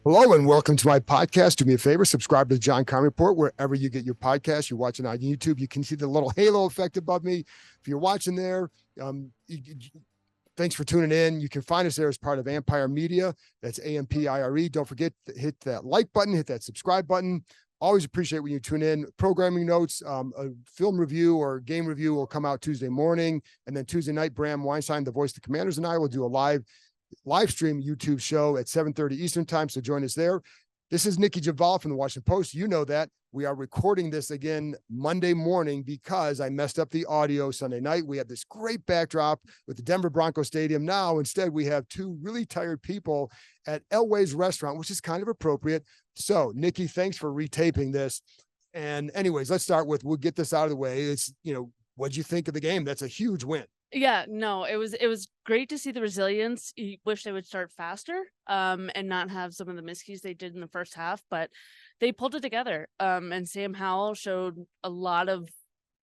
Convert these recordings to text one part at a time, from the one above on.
Hello and welcome to my podcast. Do me a favor, subscribe to the John Keim Report wherever you get your podcast. You're watching on YouTube. You can see the little halo effect above me. If you're watching there, thanks for tuning in. You can find us there as part of Ampire Media. That's Ampire. Don't forget to hit that like button, hit that subscribe button. Always appreciate when you tune in. Programming notes, a film review or game review will come out Tuesday morning. And then Tuesday night, Bram Weinstein, the voice of the Commanders, and I will do a live stream YouTube show at 7:30 Eastern time. So join us there. This is Nikki Jhabvala from the Washington Post. You know that we are recording this again Monday morning because I messed up the audio Sunday night. We had this great backdrop with the Denver Broncos Stadium. Now, instead, we have two really tired people at Elway's restaurant, which is kind of appropriate. So, Nikki, thanks for retaping this. And anyways, let's start with, we'll get this out of the way. What'd you think of the game? That's a huge win. Yeah, no, it was great to see the resilience. You wish they would start faster, and not have some of the miscues they did in the first half, but they pulled it together. And Sam Howell showed a lot of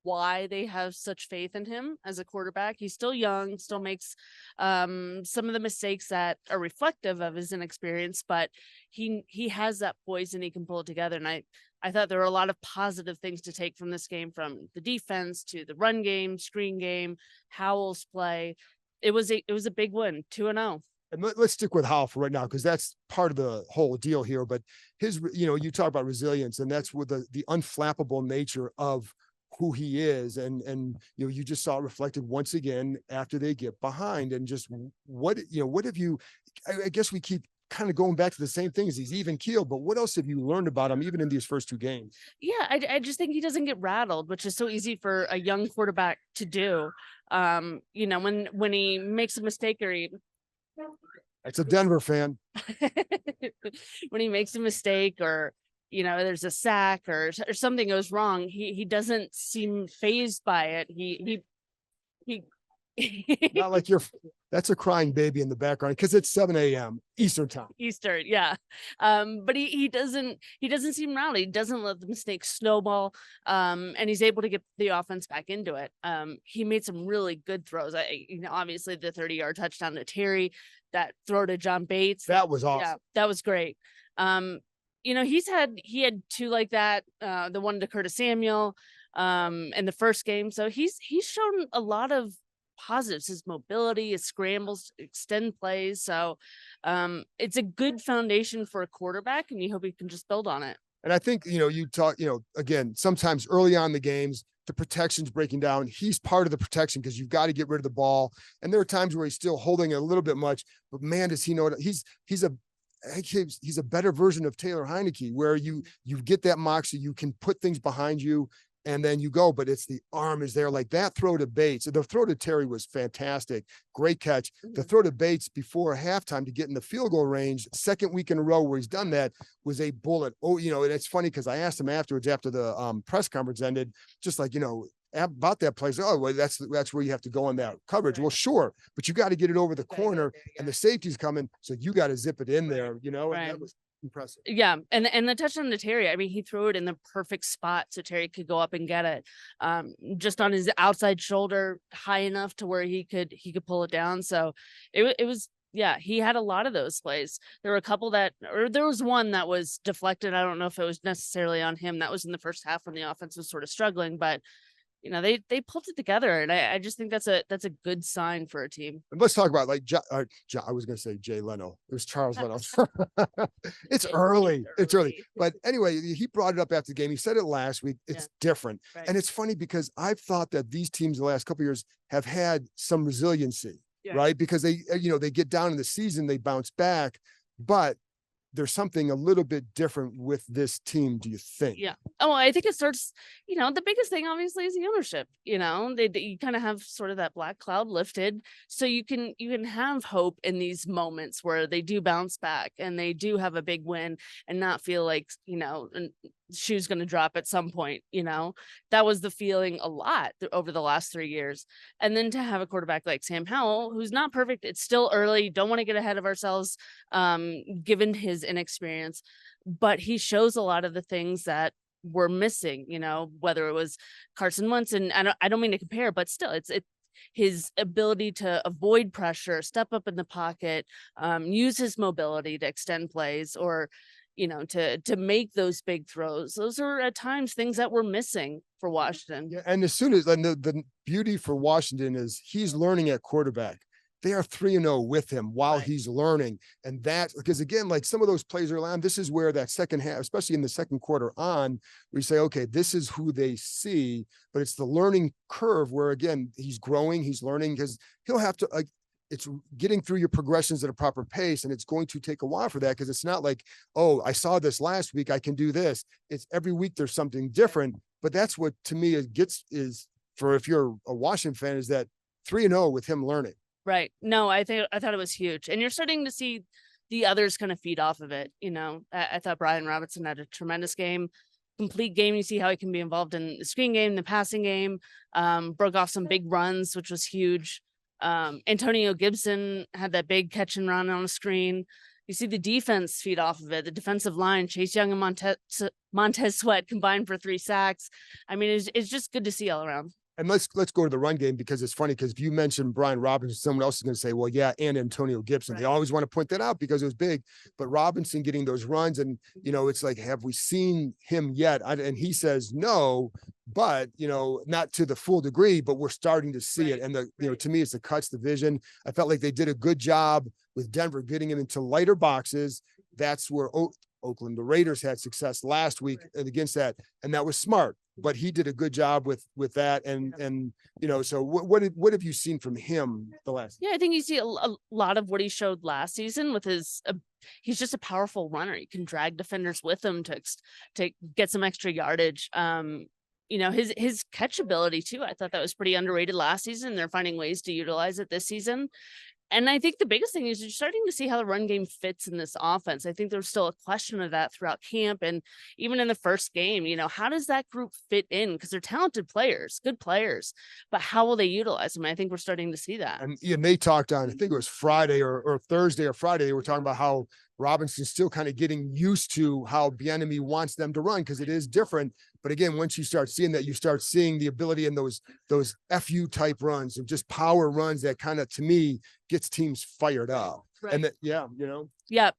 why they have such faith in him as a quarterback. He's still young, still makes some of the mistakes that are reflective of his inexperience, but he has that poise and he can pull it together. And I thought there were a lot of positive things to take from this game, from the defense to the run game, screen game, Howell's play. It was a big win, 2-0. And let's stick with Howell for right now, because that's part of the whole deal here. But you talk about resilience, and that's with the unflappable nature of who he is. And you just saw it reflected once again after they get behind. And just what have you, I guess we keep kind of going back to the same thing, as he's even keeled, but what else have you learned about him even in these first two games? Yeah, I just think he doesn't get rattled, which is so easy for a young quarterback to do. When he makes a mistake It's a Denver fan. when he makes a mistake, or there's a sack or something goes wrong, he doesn't seem phased by it. He Not like that's a crying baby in the background because it's 7 a.m. Eastern time. Eastern, yeah. But he doesn't seem rattled. He doesn't let the mistakes snowball. And he's able to get the offense back into it. He made some really good throws. Obviously the 30-yard touchdown to Terry, that throw to John Bates. That was awesome. Yeah, that was great. He had two like that, the one to Curtis Samuel in the first game. So he's shown a lot of positives, his mobility, his scrambles, extend plays. So it's a good foundation for a quarterback, and you hope he can just build on it. And I think, you talk, again, sometimes early on in the games, the protection's breaking down. He's part of the protection because you've got to get rid of the ball. And there are times where he's still holding it a little bit much, but man, does he know it. He's a better version of Taylor Heineke, where you get that moxie, you can put things behind you, and then you go, but it's the arm is there. Like that throw to Bates. The throw to Terry was fantastic. Great catch. The throw to Bates before halftime to get in the field goal range, second week in a row where he's done that, was a bullet. Oh, and it's funny because I asked him afterwards, after the press conference ended, just like, about that play. Oh, well, that's where you have to go on that coverage. Right. Well, sure, but you got to get it over the corner, and the safety's coming, so you got to zip it in there, and that was impressive. Yeah, and the touchdown to Terry, I mean, he threw it in the perfect spot so Terry could go up and get it, just on his outside shoulder, high enough to where he could pull it down. So it was. Yeah, he had a lot of those plays. There were a couple there was one that was deflected. I don't know if it was necessarily on him. That was in the first half when the offense was sort of struggling, but they pulled it together, and I just think that's a good sign for a team. And let's talk about I was going to say Jay Leno. It was Charles Leno. It's early. It's early. But anyway, he brought it up after the game. He said it last week. It's different. Right. And it's funny because I've thought that these teams the last couple of years have had some resiliency, right? Because they get down in the season, they bounce back, but there's something a little bit different with this team, do you think? Yeah. Oh, I think it starts, the biggest thing obviously is the ownership. You kind of have sort of that black cloud lifted, so you can have hope in these moments where they do bounce back and they do have a big win, and not feel like, shoe's going to drop at some point. That was the feeling a lot over the last 3 years. And then to have a quarterback like Sam Howell, who's not perfect, it's still early, don't want to get ahead of ourselves, given his inexperience, but he shows a lot of the things that we're missing, whether it was Carson Wentz, and I don't mean to compare, but still it's his ability to avoid pressure, step up in the pocket, use his mobility to extend plays, or to make those big throws. Those are at times things that we're missing for Washington. Yeah, and as soon as and the beauty for Washington is he's learning at quarterback. They are 3-0 with him while he's learning. And that's because, again, like some of those plays early on, this is where that second half, especially in the second quarter on, we say, okay, this is who they see, but it's the learning curve where, again, he's growing, he's learning, because he'll have to, like, it's getting through your progressions at a proper pace. And it's going to take a while for that, because it's not like, oh, I saw this last week, I can do this. It's every week there's something different. But that's what, to me, it gets is for, if you're a Washington fan, is that 3-0 with him learning. Right. No, I thought it was huge. And you're starting to see the others kind of feed off of it. I thought Brian Robinson had a tremendous game, complete game. You see how he can be involved in the screen game, the passing game, broke off some big runs, which was huge. Antonio Gibson had that big catch and run on the screen. You see the defense feed off of it. The defensive line, Chase Young and Montez Sweat combined for 3 sacks. I mean, it's just good to see all around. And let's go to the run game, because it's funny, because if you mention Brian Robinson, someone else is going to say, well, yeah, and Antonio Gibson. They always want to point that out because it was big. But Robinson getting those runs, and it's like, have we seen him yet? And he says no, but not to the full degree, but we're starting to see it. And to me, it's the cuts, the vision. I felt like they did a good job with Denver getting him into lighter boxes. That's where Oakland, the Raiders, had success last week against that, and that was smart. But he did a good job with that, and so what have you seen from him the last? Yeah, I think you see a lot of what he showed last season with his. He's just a powerful runner. He can drag defenders with him to get some extra yardage. His catch ability too. I thought that was pretty underrated last season. They're finding ways to utilize it this season. And I think the biggest thing is you're starting to see how the run game fits in this offense. I think there's still a question of that throughout camp. And even in the first game, how does that group fit in? Because they're talented players, good players, but how will they utilize them? I think we're starting to see that. And they talked on, I think it was Friday or Thursday or Friday, they were talking about how Robinson's still kind of getting used to how Bieniemy wants them to run, because it is different. But again, once you start seeing that, you start seeing the ability in those FU type runs and just power runs that kind of, to me, gets teams fired up. Right. And that, yeah,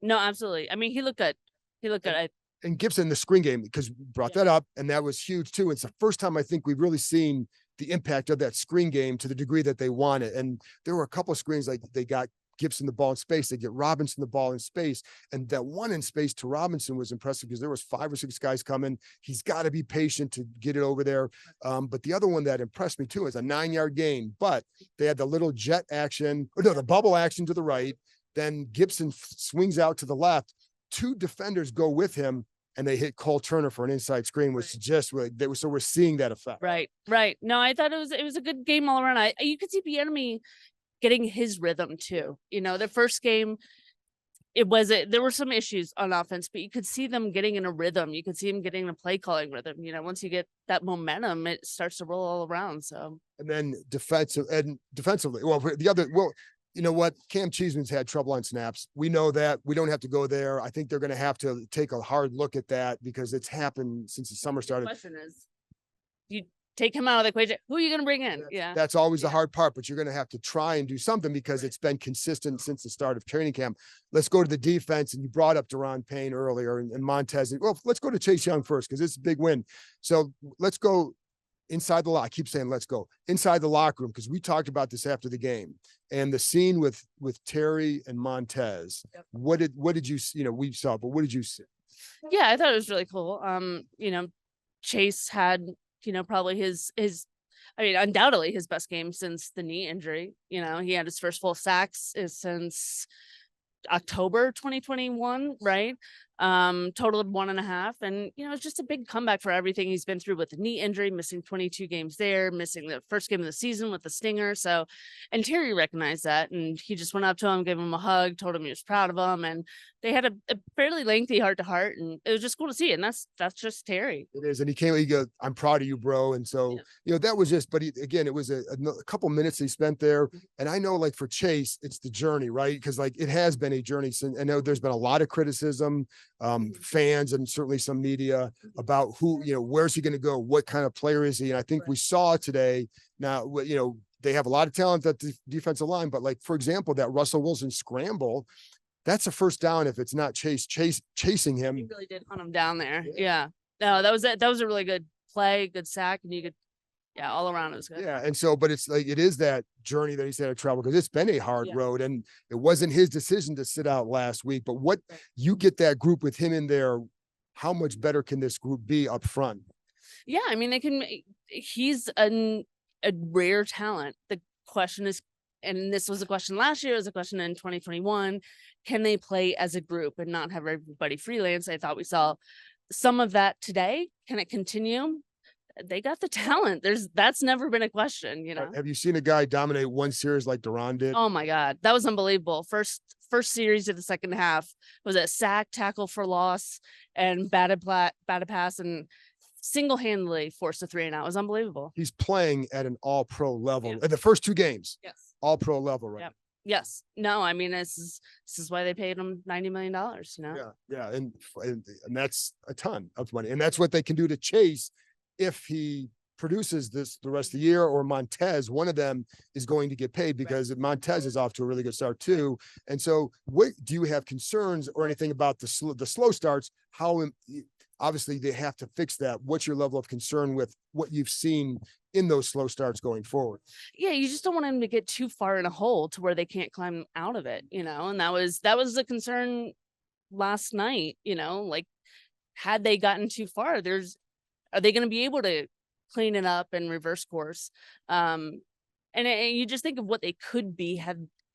no, absolutely. I mean, he looked good. And Gibson, the screen game, because we brought that up, and that was huge too. It's the first time I think we've really seen the impact of that screen game to the degree that they want it. And there were a couple of screens, like they got Gibson the ball in space, they get Robinson the ball in space, and that one in space to Robinson was impressive because there was 5 or 6 guys coming. He's got to be patient to get it over there. But the other one that impressed me too is a 9-yard gain, but they had the little jet action, or no, the bubble action to the right. Then Gibson swings out to the left. 2 defenders go with him, and they hit Cole Turner for an inside screen, which suggests so we're seeing that effect. Right. No, I thought it was a good game all around. You could see Bieniemy getting his rhythm too. The first game, there were some issues on offense, but you could see them getting in a rhythm. You could see him getting a play calling rhythm. Once you get that momentum, it starts to roll all around. So, and then defensively, you know what? Cam Cheeseman's had trouble on snaps. We know that. We don't have to go there. I think they're going to have to take a hard look at that because it's happened since the summer started. The question is, you take him out of the equation, who are you going to bring in? That's always the hard part, but you're going to have to try and do something because it's been consistent since the start of training camp. Let's go to the defense. And you brought up Daron Payne earlier and Montez. Well, let's go to Chase Young first, because it's a big win. So let's go inside the locker. I keep saying, let's go inside the locker room, because we talked about this after the game and the scene with Terry and Montez. Yep. What did you see? We saw, but what did you see? Yeah, I thought it was really cool. Chase had, probably undoubtedly his best game since the knee injury. He had his first full sacks since October 2021, right? Totaled 1.5. And, it's just a big comeback for everything he's been through with the knee injury, missing 22 games there, missing the first game of the season with the stinger. So, and Terry recognized that, and he just went up to him, gave him a hug, told him he was proud of him. And they had a fairly lengthy heart-to-heart, and it was just cool to see. And that's just Terry. It is. And he goes, I'm proud of you, bro. And so, that was just, but again, it was a couple minutes he spent there. And I know, like, for Chase, it's the journey, right? Because, like, it has been a journey since. I know there's been a lot of criticism, fans and certainly some media about who, where's he going to go? What kind of player is he? And I think we saw today now, they have a lot of talent at the defensive line, but like, for example, that Russell Wilson scramble, that's a first down if it's not chasing him. He really did hunt him down there. Yeah. No, that was a really good play, good sack, and you could, yeah, all around it was good. Yeah. And so, but it's like, it is that journey that he's had to travel because it's been a hard Yeah. road, and it wasn't his decision to sit out last week. But what you get that group with him in there, how much better can this group be up front? Yeah, I mean, he's a rare talent. The question is, and this was a question last year, it was a question in 2021, can they play as a group and not have everybody freelance? I thought we saw some of that today. Can it continue? They got the talent. That's never been a question, you know. Have you seen a guy dominate one series like Duran did? Oh my God, that was unbelievable. First series of the second half was a sack, tackle for loss, and batted pass, and single-handedly forced a 3-and-out. It was unbelievable. He's playing at an all-pro level Yeah. in the first 2 games. Yes. All-pro level, right? Yep. Yes. No, I mean, this is why they paid him $90 million, you know? Yeah. Yeah. And that's a ton of money. And that's what they can do to Chase if he produces this the rest of the year, or Montez, one of them is going to get paid because Montez is off to a really good start too. And so what do you have concerns or anything about the slow starts? How obviously they have to fix that. What's your level of concern with what you've seen in those slow starts going forward? Yeah, you just don't want them to get too far in a hole to where they can't climb out of it, you know? And that was the concern last night, you know, like, had they gotten too far, are they going to be able to clean it up and reverse course? And you just think of what they could be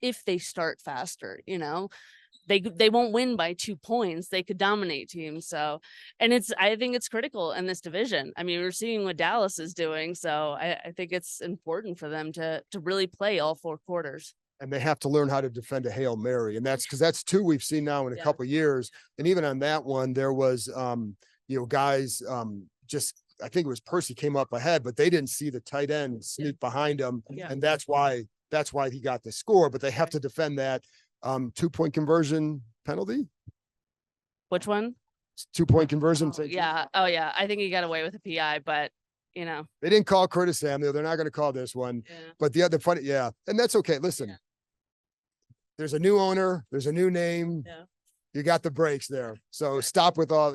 if they start faster, you know? They won't win by 2 points. They could dominate teams. So, and I think it's critical in this division. I mean, we're seeing what Dallas is doing. So I think it's important for them to really play all 4 quarters. And they have to learn how to defend a Hail Mary. And that's because that's 2 we've seen now in a couple of years. And even on that one, there was, guys, I think it was Percy came up ahead, but they didn't see the tight end sneak behind him. Yeah. And that's why he got the score, but they have to defend that 2-point conversion penalty. Which one? 2-point conversion. Yeah. Oh yeah. I think he got away with a PI, but you know, they didn't call Curtis Samuel. They're not going to call this one, but the other funny. Yeah. And that's okay. Listen, there's a new owner, there's a new name. Yeah. You got the breaks there. So stop with all,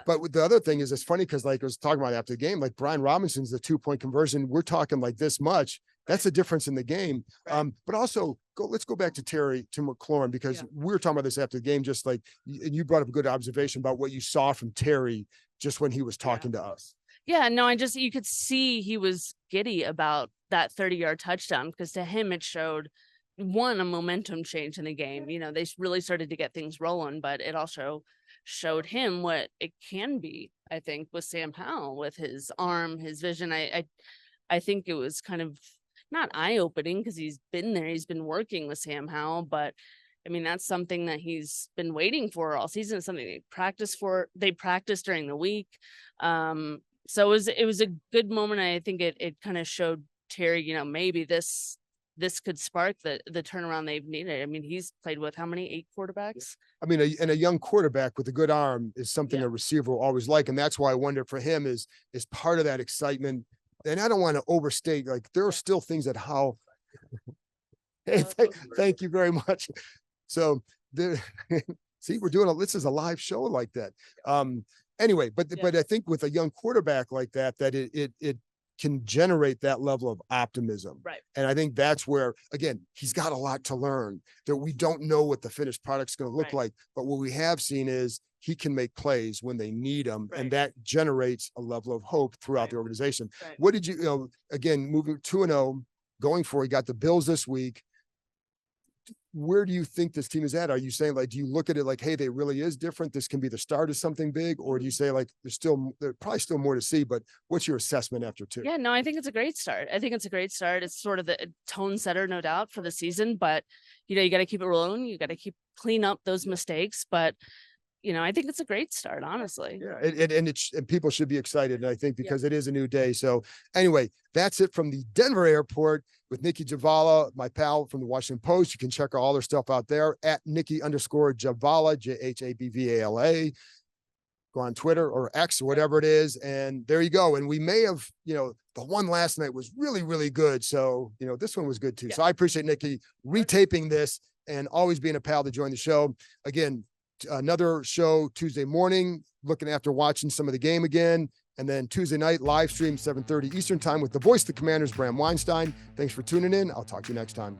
but with the other thing is it's funny because like I was talking about after the game, like Brian Robinson's the 2-point conversion. We're talking like this much. That's the difference in the game. Right. But also let's go back to McLaurin, because we were talking about this after the game, just like, and you brought up a good observation about what you saw from Terry just when he was talking to us. Yeah, no, you could see he was giddy about that 30-yard touchdown, because to him it showed a momentum change in the game. You know, they really started to get things rolling, but it also showed him what it can be, I think, with Sam Howell, with his arm, his vision. I think it was kind of not eye-opening because he's been there, he's been working with Sam Howell, but I mean, that's something that he's been waiting for all season. It's something they practiced during the week. So it was a good moment. I think it kind of showed Terry, maybe this could spark the turnaround they've needed. I mean, he's played with how many? 8 quarterbacks? I mean, and a young quarterback with a good arm is something a receiver will always like. And that's why I wonder for him is part of that excitement. And I don't want to overstate, like, there are still things that how, hey, thank you very much. So see, this is a live show like that. Anyway, but I think with a young quarterback like that it can generate that level of optimism. Right. And I think that's where, again, he's got a lot to learn, that we don't know what the finished product's going to look like. But what we have seen is he can make plays when they need them. Right. And that generates a level of hope throughout the organization. Right. What did again, moving 2-0, going for, he got the Bills this week. Where do you think this team is at? Are you saying, like, do you look at it like, hey, they really is different, this can be the start of something big? Or do you say, like, there's probably still more to see, but what's your assessment after 2? Yeah, no, I think it's a great start. It's sort of the tone setter, no doubt, for the season, but you got to keep it rolling. You got to clean up those mistakes, but I think it's a great start, honestly. Yeah, and people should be excited, and I think because it is a new day. So anyway, that's it from the Denver airport with Nikki Jhabvala, my pal from the Washington Post. You can check all their stuff out there at Nikki_Jhabvala, Jhabvala. go on Twitter or X or whatever it is. And there you go. And we may have, the one last night was really, really good. So, this one was good too. Yeah. So I appreciate Nikki retaping this and always being a pal to join the show. Again, another show Tuesday morning, looking after watching some of the game again. And then Tuesday night, live stream, 7:30 Eastern time with the voice of the Commanders, Bram Weinstein. Thanks for tuning in. I'll talk to you next time.